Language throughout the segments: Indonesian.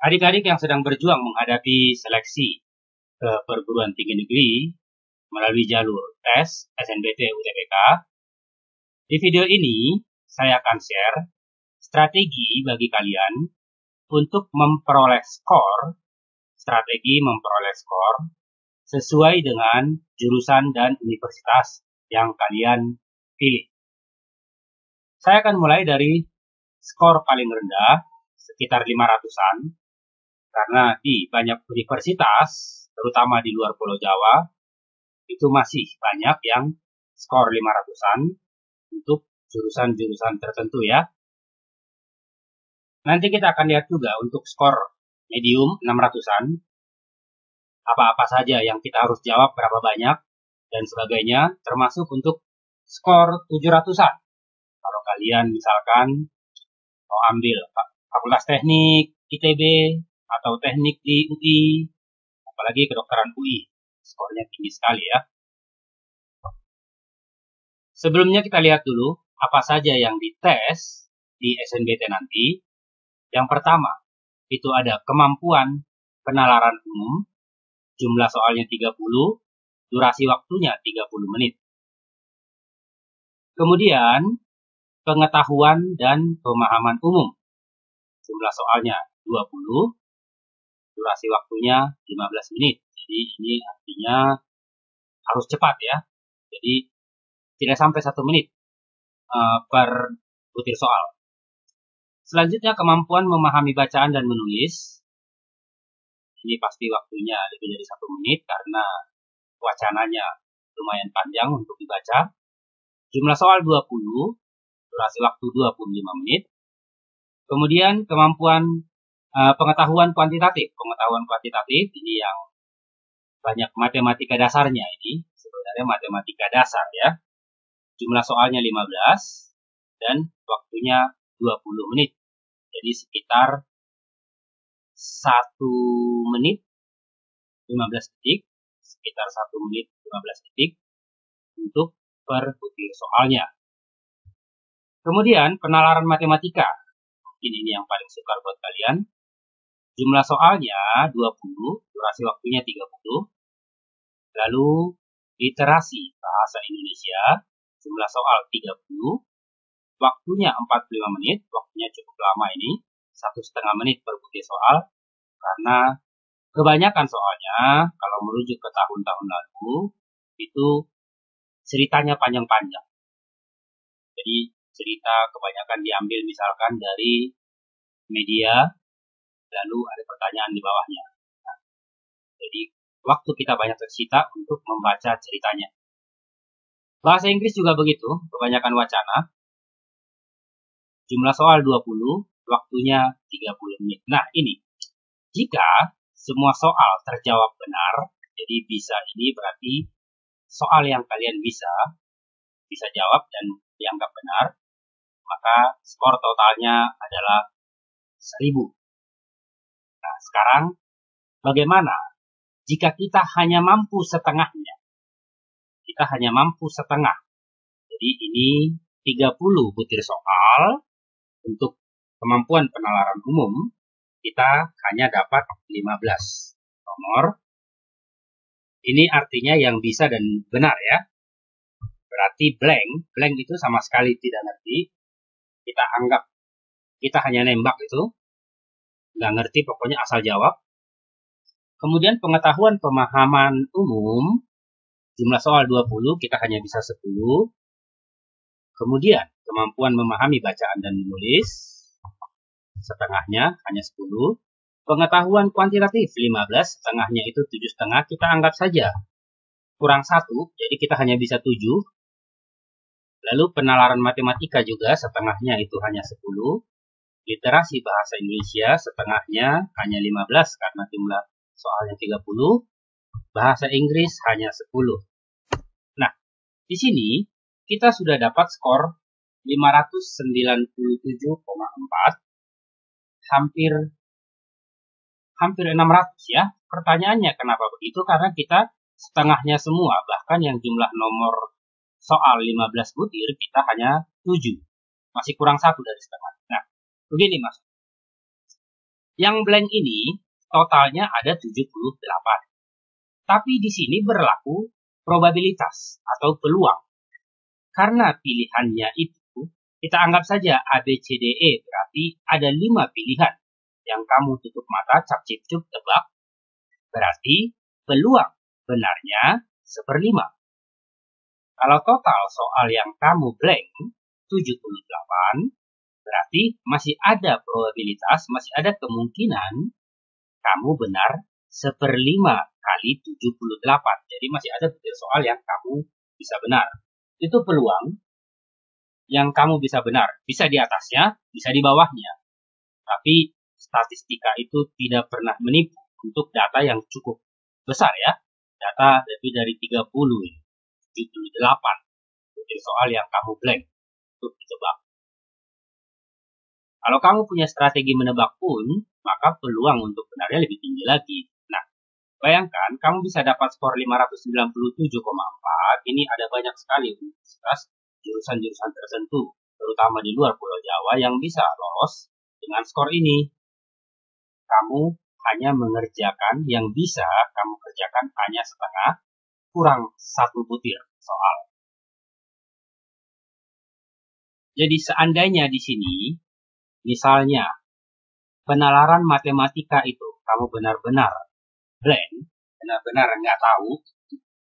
Adik-adik yang sedang berjuang menghadapi seleksi ke perguruan tinggi negeri melalui jalur tes SNBT UTBK, di video ini saya akan share strategi bagi kalian untuk memperoleh skor sesuai dengan jurusan dan universitas yang kalian pilih. Saya akan mulai dari skor paling rendah, sekitar 500-an, karena di banyak universitas, terutama di luar Pulau Jawa, itu masih banyak yang skor 500-an untuk jurusan-jurusan tertentu ya. Nanti kita akan lihat juga untuk skor medium 600-an, apa-apa saja yang kita harus jawab, berapa banyak, dan sebagainya, termasuk untuk skor 700-an. Kalau kalian misalkan mau ambil Fakultas Teknik, ITB, atau teknik di UI, apalagi kedokteran UI, skornya tinggi sekali ya. Sebelumnya kita lihat dulu apa saja yang dites di SNBT nanti. Yang pertama, itu ada kemampuan penalaran umum, jumlah soalnya 30, durasi waktunya 30 menit. Kemudian, pengetahuan dan pemahaman umum, jumlah soalnya 20, durasi waktunya 15 menit. Jadi ini artinya harus cepat ya. Jadi tidak sampai 1 menit per butir soal. Selanjutnya kemampuan memahami bacaan dan menulis. Ini pasti waktunya lebih dari 1 menit karena wacananya lumayan panjang untuk dibaca. Jumlah soal 20, durasi waktu 25 menit. Kemudian kemampuan pengetahuan kuantitatif. Pengetahuan kuantitatif ini yang banyak matematika dasarnya ini. Sebenarnya matematika dasar ya. Jumlah soalnya 15 dan waktunya 20 menit. Jadi sekitar 1 menit 15 detik. Sekitar 1 menit 15 detik untuk per butir soalnya. Kemudian penalaran matematika. Mungkin ini yang paling sukar buat kalian. Jumlah soalnya 20, durasi waktunya 30. Lalu literasi bahasa Indonesia, jumlah soal 30. Waktunya 45 menit, waktunya cukup lama ini. 1,5 menit per butir soal. Karena kebanyakan soalnya, kalau merujuk ke tahun-tahun lalu, itu ceritanya panjang-panjang. Jadi cerita kebanyakan diambil misalkan dari media, lalu ada pertanyaan di bawahnya. Nah, jadi waktu kita banyak tersita untuk membaca ceritanya. Bahasa Inggris juga begitu, kebanyakan wacana. Jumlah soal 20, waktunya 30 menit. Nah ini, jika semua soal terjawab benar, jadi bisa ini berarti soal yang kalian bisa jawab dan dianggap benar, maka skor totalnya adalah 1000. Nah, sekarang bagaimana jika kita hanya mampu setengahnya? Kita hanya mampu setengah. Jadi ini 30 butir soal untuk kemampuan penalaran umum, kita hanya dapat 15 nomor. Ini artinya yang bisa dan benar ya. Berarti blank itu sama sekali tidak ngerti. Kita anggap kita hanya nembak itu, nggak ngerti pokoknya asal jawab. Kemudian pengetahuan pemahaman umum, jumlah soal 20, kita hanya bisa 10. Kemudian kemampuan memahami bacaan dan menulis, setengahnya hanya 10. Pengetahuan kuantitatif 15, setengahnya itu 7,5, kita anggap saja kurang 1, jadi kita hanya bisa 7. Lalu penalaran matematika juga setengahnya itu hanya 10. Literasi bahasa Indonesia setengahnya hanya 15 karena jumlah soalnya 30. Bahasa Inggris hanya 10. Nah, di sini kita sudah dapat skor 597,4. Hampir 600 ya. Pertanyaannya kenapa begitu? Karena kita setengahnya semua, bahkan yang jumlah nomor soal 15 butir kita hanya 7. Masih kurang 1 dari setengah. Nah, begini Mas. Yang blank ini totalnya ada 78. Tapi di sini berlaku probabilitas atau peluang. Karena pilihannya itu, kita anggap saja A, B, C, D, E, berarti ada 5 pilihan. Yang kamu tutup mata, cap cip cup tebak, berarti peluang benarnya 1/5. Kalau total soal yang kamu blank 78, berarti masih ada probabilitas, masih ada kemungkinan kamu benar 1/5 kali 78. Jadi masih ada butir soal yang kamu bisa benar. Itu peluang yang kamu bisa benar. Bisa di atasnya, bisa di bawahnya. Tapi statistika itu tidak pernah menipu untuk data yang cukup besar ya. Data lebih dari 30, 78 butir soal yang kamu blank untuk ditebak. Kalau kamu punya strategi menebak pun, maka peluang untuk benarnya lebih tinggi lagi. Nah, bayangkan kamu bisa dapat skor 597,4. Ini ada banyak sekali universitas jurusan-jurusan tertentu, terutama di luar Pulau Jawa, yang bisa lolos dengan skor ini. Kamu hanya mengerjakan yang bisa kamu kerjakan hanya setengah, kurang 1 butir soal. Jadi seandainya di sini, misalnya, penalaran matematika itu kamu benar-benar blank, benar-benar nggak tahu,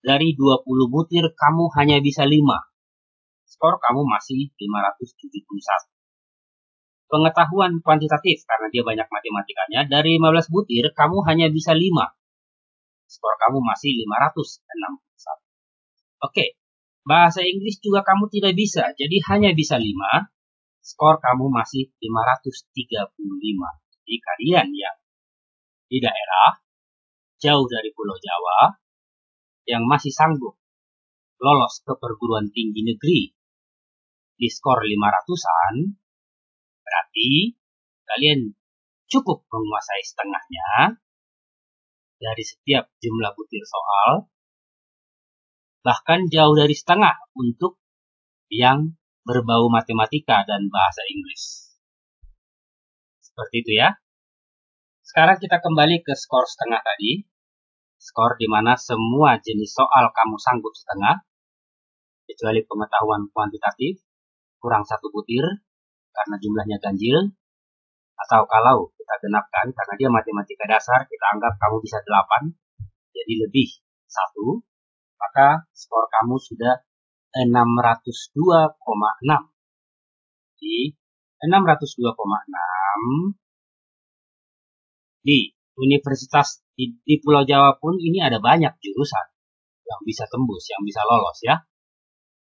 dari 20 butir kamu hanya bisa 5. Skor kamu masih 571. Pengetahuan kuantitatif, karena dia banyak matematikanya, dari 15 butir kamu hanya bisa 5. Skor kamu masih 561. Oke, bahasa Inggris juga kamu tidak bisa, jadi hanya bisa 5. Skor kamu masih 535. Jadi kalian yang di daerah jauh dari Pulau Jawa yang masih sanggup lolos ke perguruan tinggi negeri di skor 500-an, berarti kalian cukup menguasai setengahnya dari setiap jumlah butir soal, bahkan jauh dari setengah untuk yang berbau matematika dan bahasa Inggris. Seperti itu ya. Sekarang kita kembali ke skor setengah tadi. Skor di mana semua jenis soal kamu sanggup setengah, kecuali pengetahuan kuantitatif, kurang 1 butir, karena jumlahnya ganjil. Atau kalau kita genapkan, karena dia matematika dasar, kita anggap kamu bisa 8, jadi lebih 1, maka skor kamu sudah 602,6. Di 602,6 di universitas di Pulau Jawa pun ini ada banyak jurusan yang bisa tembus, yang bisa lolos ya.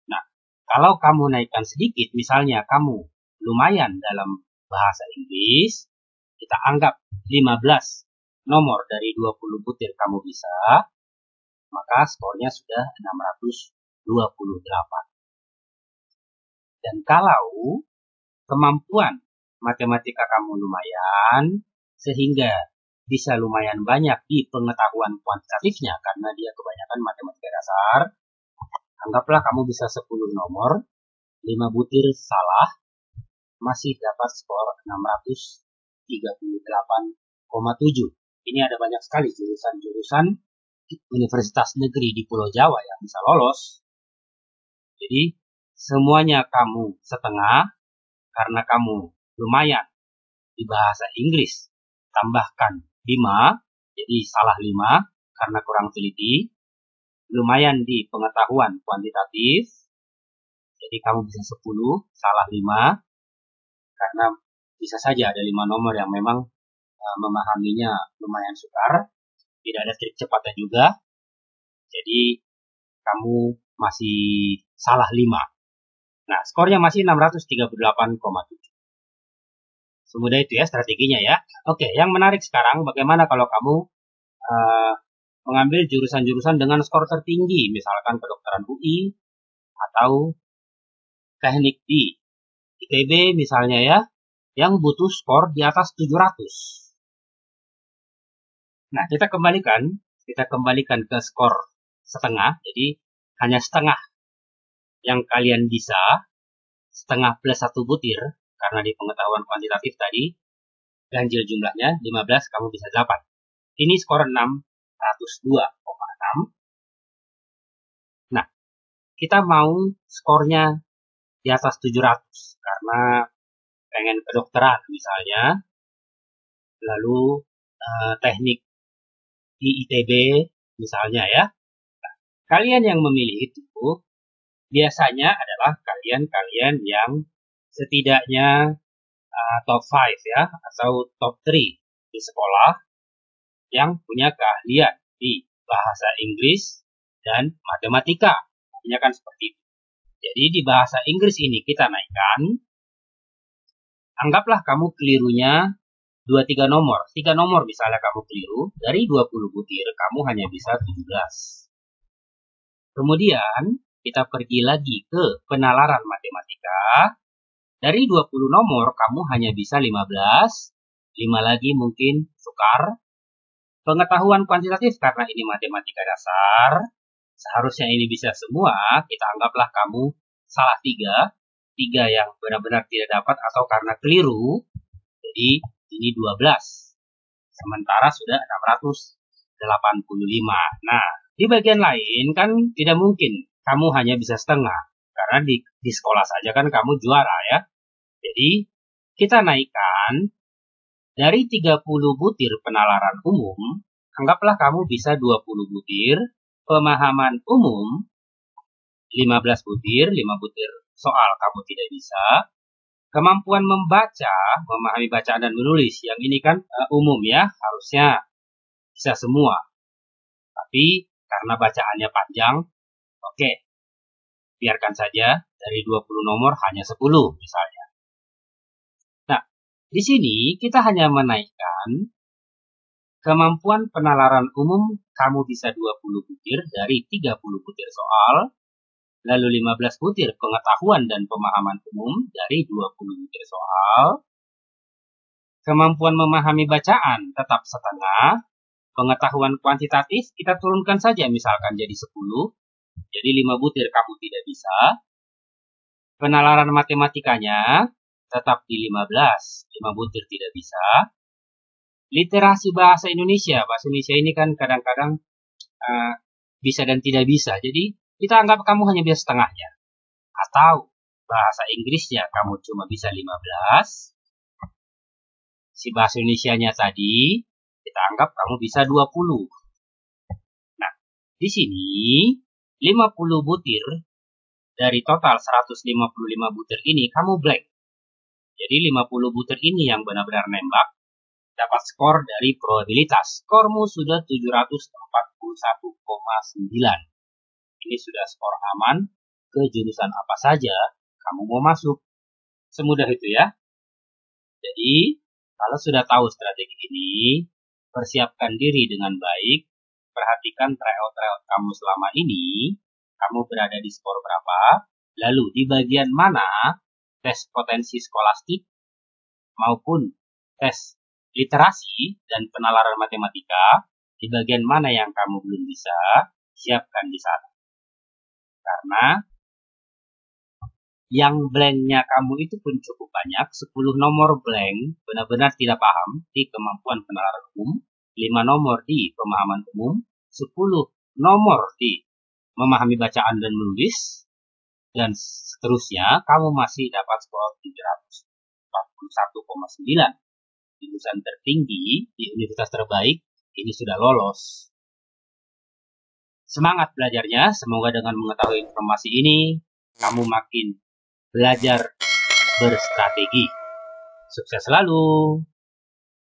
Nah, kalau kamu naikkan sedikit, misalnya kamu lumayan dalam bahasa Inggris, kita anggap 15 nomor dari 20 butir kamu bisa, maka skornya sudah 628. Dan kalau kemampuan matematika kamu lumayan, sehingga bisa lumayan banyak di pengetahuan kuantitatifnya, karena dia kebanyakan matematika dasar, anggaplah kamu bisa 10 nomor, 5 butir salah, masih dapat skor 638,7. Ini ada banyak sekali jurusan-jurusan universitas negeri di Pulau Jawa yang bisa lolos. Jadi semuanya kamu setengah, karena kamu lumayan di bahasa Inggris, tambahkan 5, jadi salah 5 karena kurang teliti. Lumayan di pengetahuan kuantitatif, jadi kamu bisa 10, salah 5, karena bisa saja ada 5 nomor yang memang memahaminya lumayan sukar, tidak ada trik cepatnya juga, jadi kamu masih salah 5. Nah, skornya masih 638,7. Semudah itu ya strateginya ya. Oke, yang menarik sekarang bagaimana kalau kamu mengambil jurusan-jurusan dengan skor tertinggi, misalkan kedokteran UI atau teknik di ITB misalnya ya, yang butuh skor di atas 700. Nah, kita kembalikan ke skor setengah, jadi hanya setengah yang kalian bisa, setengah plus 1 butir, karena di pengetahuan kuantitatif tadi, ganjil jumlahnya 15, kamu bisa 8. Ini skor 602,6. Nah, kita mau skornya di atas 700 karena pengen kedokteran misalnya, lalu teknik di ITB misalnya ya. Nah, kalian yang memilih itu biasanya adalah kalian yang setidaknya top 5 ya, atau top 3 di sekolah yang punya keahlian di bahasa Inggris dan matematika. Artinya kan seperti itu. Jadi di bahasa Inggris ini kita naikkan, anggaplah kamu kelirunya 2-3 nomor. 3 nomor misalnya kamu keliru, dari 20 butir kamu hanya bisa 17. Kemudian kita pergi lagi ke penalaran matematika. Dari 20 nomor kamu hanya bisa 15. 5 lagi mungkin sukar. Pengetahuan kuantitatif karena ini matematika dasar, seharusnya ini bisa semua. Kita anggaplah kamu salah 3 yang benar-benar tidak dapat atau karena keliru. Jadi ini 12. Sementara sudah 685. Nah, di bagian lain kan tidak mungkin kamu hanya bisa setengah. Karena di sekolah saja kan kamu juara ya. Jadi kita naikkan dari 30 butir penalaran umum, anggaplah kamu bisa 20 butir, pemahaman umum 15 butir, 5 butir soal kamu tidak bisa. Kemampuan membaca, memahami bacaan dan menulis, yang ini kan umum ya, harusnya bisa semua. Tapi karena bacaannya panjang, oke, biarkan saja dari 20 nomor hanya 10 misalnya. Nah, di sini kita hanya menaikkan kemampuan penalaran umum, kamu bisa 20 butir dari 30 butir soal, lalu 15 butir pengetahuan dan pemahaman umum dari 20 butir soal. Kemampuan memahami bacaan tetap setengah. Pengetahuan kuantitatif kita turunkan saja misalkan jadi 10. Jadi 5 butir kamu tidak bisa. Penalaran matematikanya tetap di 15. 5 butir tidak bisa. Literasi bahasa Indonesia. Bahasa Indonesia ini kan kadang-kadang bisa dan tidak bisa. Jadi kita anggap kamu hanya bisa setengahnya. Atau bahasa Inggrisnya kamu cuma bisa 15. Si bahasa Indonesianya tadi kita anggap kamu bisa 20. Nah, di sini 50 butir dari total 155 butir ini kamu blank. Jadi 50 butir ini yang benar-benar nembak dapat skor dari probabilitas. Skormu sudah 741,9. Ini sudah skor aman ke jurusan apa saja kamu mau masuk. Semudah itu ya. Jadi, kalau sudah tahu strategi ini, persiapkan diri dengan baik, perhatikan tryout kamu selama ini, kamu berada di skor berapa, lalu di bagian mana tes potensi skolastik maupun tes literasi dan penalaran matematika, di bagian mana yang kamu belum bisa, siapkan di sana. Karena yang blanknya kamu itu pun cukup banyak, 10 nomor blank, benar-benar tidak paham di kemampuan penalaran umum, 5 nomor di pemahaman umum, 10 nomor di memahami bacaan dan menulis, dan seterusnya, kamu masih dapat skor 741,9. Jurusan tertinggi di universitas terbaik, ini sudah lolos. Semangat belajarnya, semoga dengan mengetahui informasi ini, kamu makin belajar berstrategi. Sukses selalu!